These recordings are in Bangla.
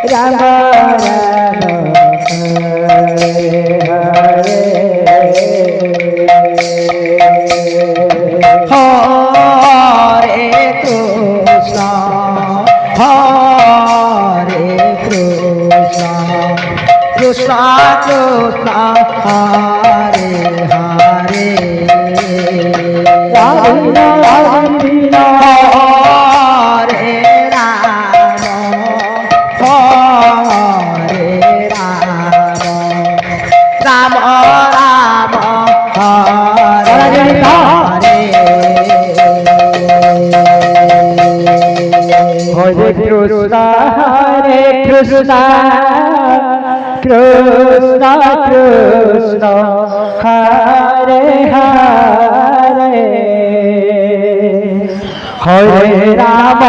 রাম রাম হরে কৃষ্ণ হরে কৃষ্ণ কৃষ্ণ কৃষ্ণ হরে হরে রাম রাম হরে রাম হরে রাম রাম রাম হরে হরে হরে কৃষ্ণ হরে কৃষ্ণ কৃষ্ণ কৃষ্ণ হরে হরে হরে রাম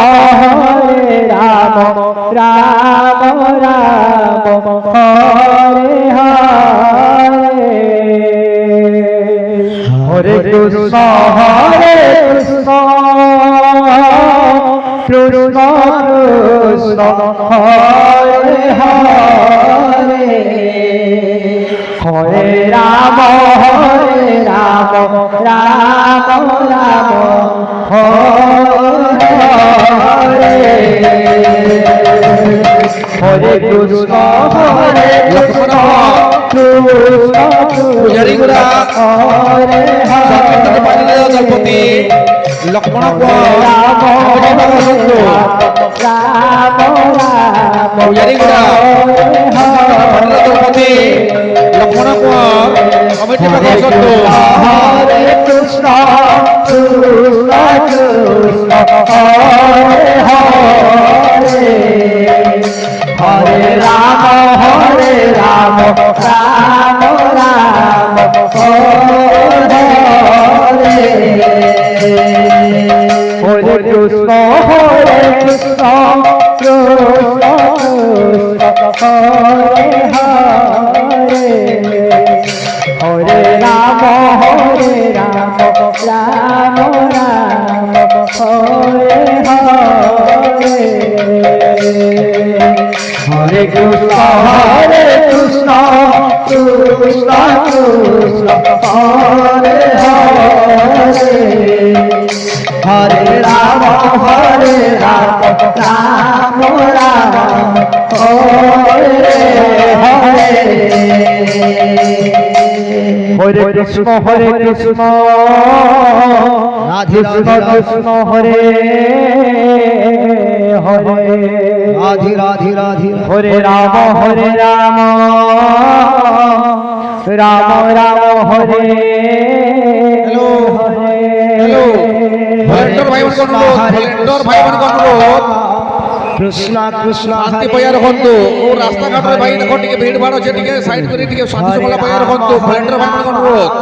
রাম রাম হরে হরে হরে কৃষ্ণ হরে কৃষ্ণ কৃষ্ণ কৃষ্ণ হরে হরে হরে রাম রাম রাম হরে হরে হরে কৃষ্ণ হরে কৃষ্ণ কৃষ্ণ কৃষ্ণ হরে হরে দলপতি লক্ষ্মণ রাম দলপতি লক্ষ্মণ কমিটি হরে কৃষ্ণ কৃষ্ণ কৃষ্ণ হরে হরে হরে রাম রাম রাম হরে হরে কৃষ্ণ কৃষ্ণ কৃষ্ণ হরে হরে হরে রাম রাম রাম হরে হরে হরে কৃষ্ণ কৃষ্ণ কৃষ্ণ কৃষ্ণ হরে হরে হরে রাম রাম রাম হরে হরে হরে কৃষ্ণ কৃষ্ণ কৃষ্ণ কৃষ্ণ হরে হরে রাধে রাধে রাধে হরে রাম রাম রাম হরে হ্যালো হ্যালো ভলেন্টর ভাই বোন ভলেন্টর ভাই বোন কৃষ্ণ কৃষ্ণ শান্তি বজায় রখন্তু ও রাস্তাঘাটে ভাই দেখো টিকে ভিড় ভাড় আছে টিকে সাইড করে টিকে শান্তি শৃঙ্খলা বজায় রখন্তু ভলেন্টর ভাই বোন অনুরোধ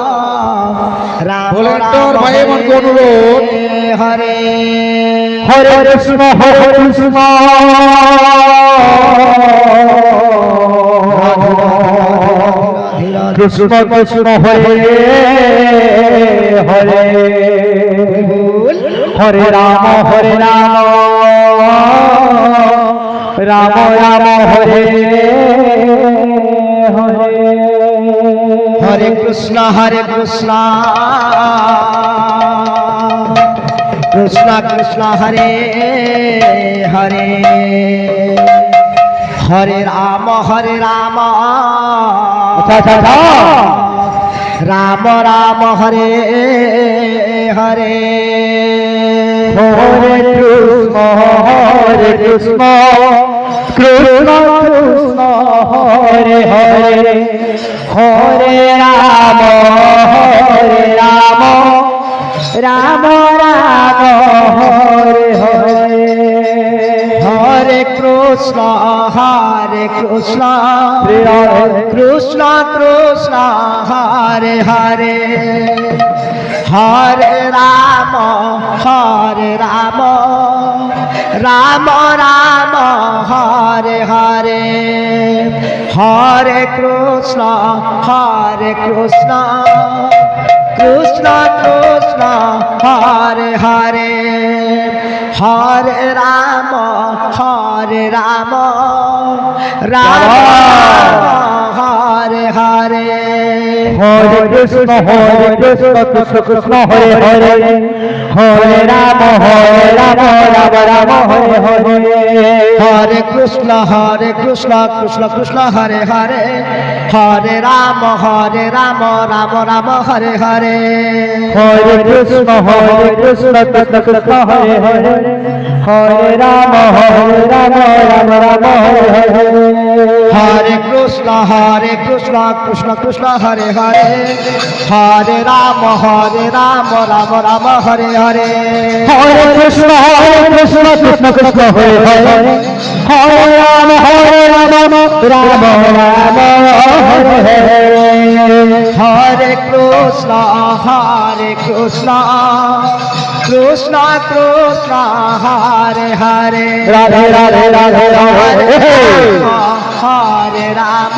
ভলেন্টর ভাই বোন অনুরোধ হরে হরে কৃষ্ণ কৃষ্ণ কৃষ্ণ হরে হরে হরে রাম রাম রাম হরে হরে হরে কৃষ্ণ কৃষ্ণ কৃষ্ণ হরে হরে হরে রাম রাম রাম হরে হরে হরে কৃষ্ণ কৃষ্ণ কৃষ্ণ হরে হরে হরে রাম রাম রাম হরে হরে হরে কৃষ্ণ কৃষ্ণ কৃষ্ণ কৃষ্ণ হরে হরে হরে রাম রাম রাম হরে হরে হরে কৃষ্ণ কৃষ্ণ কৃষ্ণ কৃষ্ণ হরে হরে হরে রাম হরে রাম রাম হরে হরে হরে কৃষ্ণ কৃষ্ণ কৃষ্ণ হরে হরে হরে রাম রাম রাম হরে হরে হরে কৃষ্ণ কৃষ্ণ কৃষ্ণ হরে হরে হরে রাম রাম রাম হরে হরে হরে কৃষ্ণ কৃষ্ণ কৃষ্ণ হরে হরে হরে রাম রাম রাম হরে হরে হরে কৃষ্ণ কৃষ্ণ কৃষ্ণ হরে হরে হরে রাম রাম রাম হরে হরে হরে কৃষ্ণ কৃষ্ণ কৃষ্ণ হরে হরে হরে রাম রাম রাম হরে হরে হরে কৃষ্ণ কৃষ্ণ কৃষ্ণ কৃষ্ণ হরে হরে রাধে রাধে রাধে রাধে হরে রাম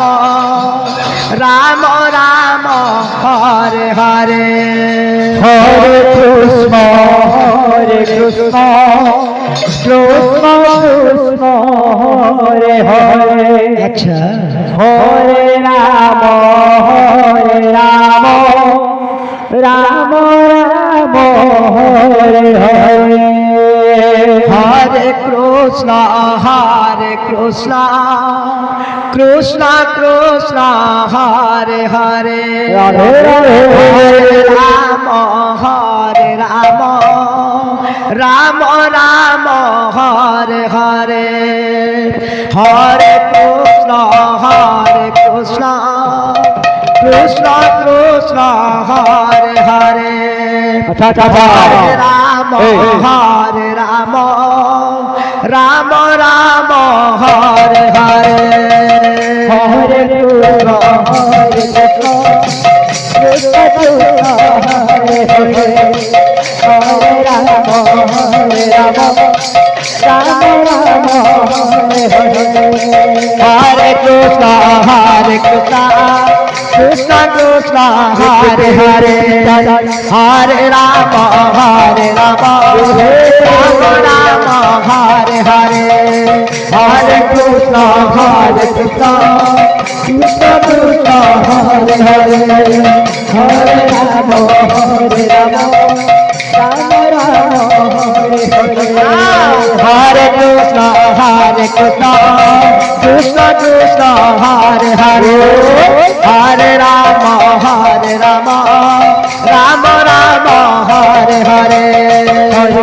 রাম রাম হরে হরে হরে কৃষ্ণ কৃষ্ণ কৃষ্ণ হরে হরে আচ্ছা হরে রাম রাম রাম হরে হরে হরে কৃষ্ণ কৃষ্ণ কৃষ্ণ কৃষ্ণ হরে হরে রাধে রাধে রাম রাম রাম রাম হরে হরে হরে কৃষ্ণ কৃষ্ণ কৃষ্ণ কৃষ্ণ হরে হরে হরে রাম রাম রাম হরে হরে হরে কৃষ্ণ কৃষ্ণ কৃষ্ণ হরে হরে হরে রাম রাম রাম হরে হরে হরে কৃষ্ণ কৃষ্ণ কৃষ্ণ হরে হরে হরে রাম রাম রাম হরে হরে হরে কৃষ্ণ কৃষ্ণ কৃষ্ণ কৃষ্ণ হরে হরে হরে রাম রাম রাম হরে হরে হরে কৃষ্ণ কৃষ্ণ কৃষ্ণ হরে হরে হরে রাম রাম রাম রাম হরে হরে হরে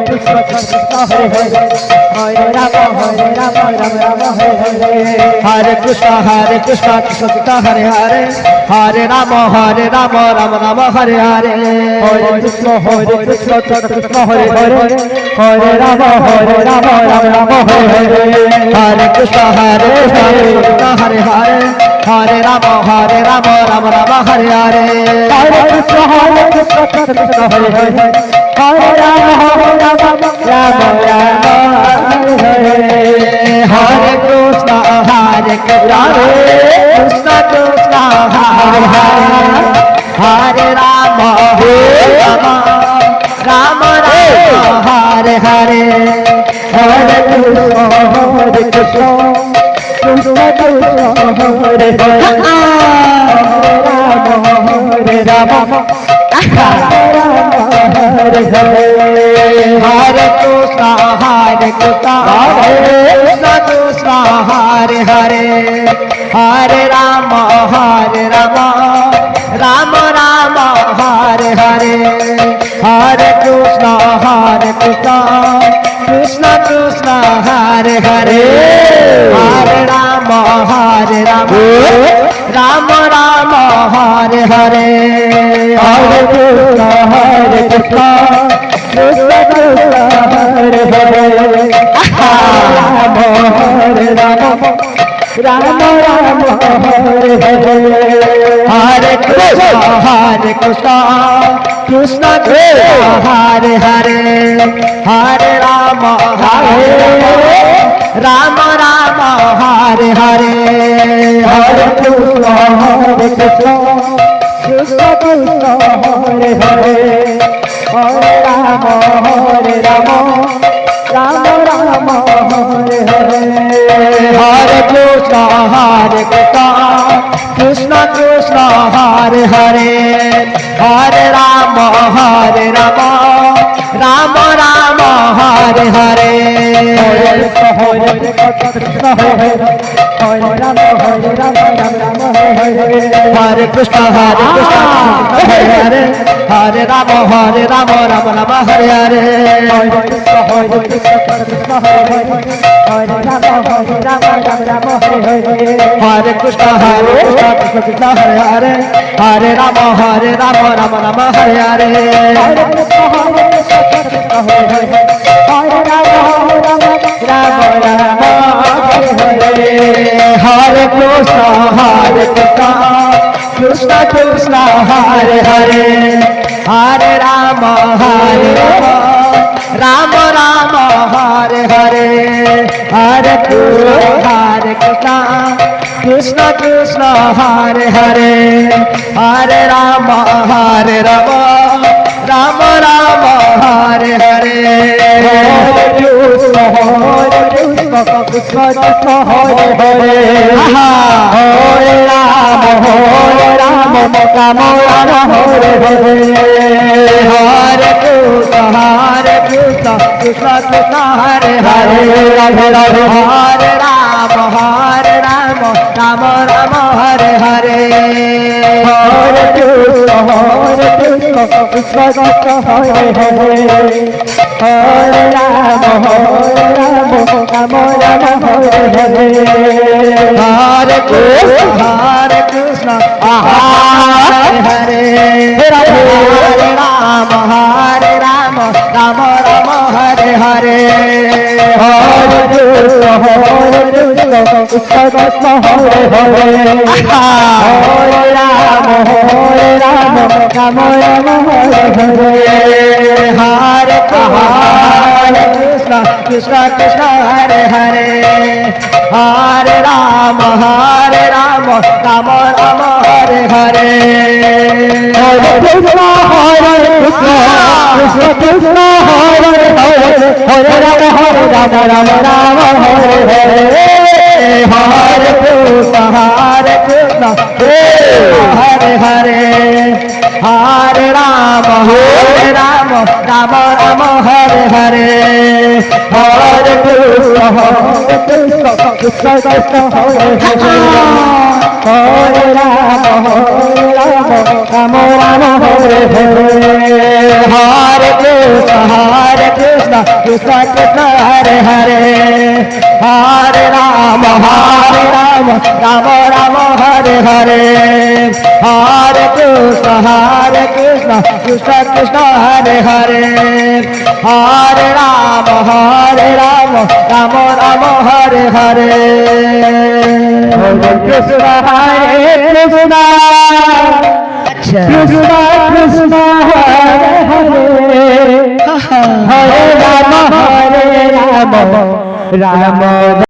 কৃষ্ণ কৃষ্ণ হরে হরে হরে রাম রাম রাম হরে হরে হরে কৃষ্ণ কৃষ্ণ কৃষ্ণ হরে হরে হরে রাম রাম রাম হরে হরে হরে কৃষ্ণ কৃষ্ণ হরে হরে হরে রাম রাম রাম হরে হরে হরে কৃষ্ণ কৃষ্ণ হরে হরে হরে রাম রাম রাম হরে হরে হরে কৃষ্ণ কৃষ্ণ হরে হরে হরে রাম রাম রাম হরে হরে হরে কৃষ্ণ কৃষ্ণ কৃষ্ণ হরে হরে হরে রাম রাম রাম হরে হরে হরে কৃষ্ণ কৃষ্ণ কৃষ্ণ হরে হরে হরে রাম হরে হরে হরে কৃষ্ণ কৃষ্ণ কৃষ্ণ হরে হরে হরে রাম রাম রাম হরে হরে হরে কৃষ্ণ কৃষ্ণ কৃষ্ণ হরে হরে হরে রাম রাম রাম হরে হরে হরে কৃষ্ণ কৃষ্ণ কৃষ্ণ হরে হরে রাম হরে রাম রাম রাম হরে হরে হরে কৃষ্ণ কৃষ্ণ কৃষ্ণ হরে হরে হরে রাম রাম রাম হরে হরে হরে কৃষ্ণ কৃষ্ণ কৃষ্ণ কৃষ্ণ হরে হরে হরে রাম রাম রাম হরে Hare Krishna, Krishna Krishna, Hare Hare, Hare Rama, Rama Rama, Hare Hare. Hare Krishna, Hare Hare, Hare Rama, Rama Rama, Hare Hare. Hare Krishna, Krishna Hare Hare, Hare Rama, Rama Rama, Hare Hare. Hare Krishna, Krishna Krishna, Hare Hare, Hare Rama, Rama Rama, Hare Hare. Hare Krishna, Krishna Krishna, Hare Hare, Hare Rama, Rama Rama, Hare Hare. Hare Krishna, Krishna Krishna, Hare Hare, Hare Rama, Rama Rama, Hare Hare. Hare Krishna, Krishna Krishna, Hare Hare, Hare Rama, Rama Rama, Hare Hare. Hare Krishna, Krishna Krishna, Hare Hare, Hare Rama, Rama Rama, Hare Hare. Hare Krishna, Hare Hare, Hare Rama, Rama Rama, Hare Hare. Hare Krishna, Krishna Krishna, Hare Hare, Hare Rama, Rama Rama, Hare Hare. Hare Krishna, Krishna Krishna, Hare Hare, Hare Rama, Rama Rama, Hare Hare. Hare Krishna, Krishna Krishna, Hare Hare, Hare Rama, Rama Rama, Hare Hare. Hare Krishna, Hare Hare, Hare Rama, Rama Rama, Hare Hare. Hare Krishna, Krishna Krishna, Hare Hare, Hare Rama, Rama Rama, Hare Hare. Hare Krishna, Krishna Krishna, Hare Hare, Hare Rama, Rama Rama, Hare Hare. Hare Krishna, Krishna Krishna, Hare Hare, Hare Rama, Rama Rama, Hare Hare. Hare Krishna, Krishna Krishna, Hare Hare, Hare Rama, Rama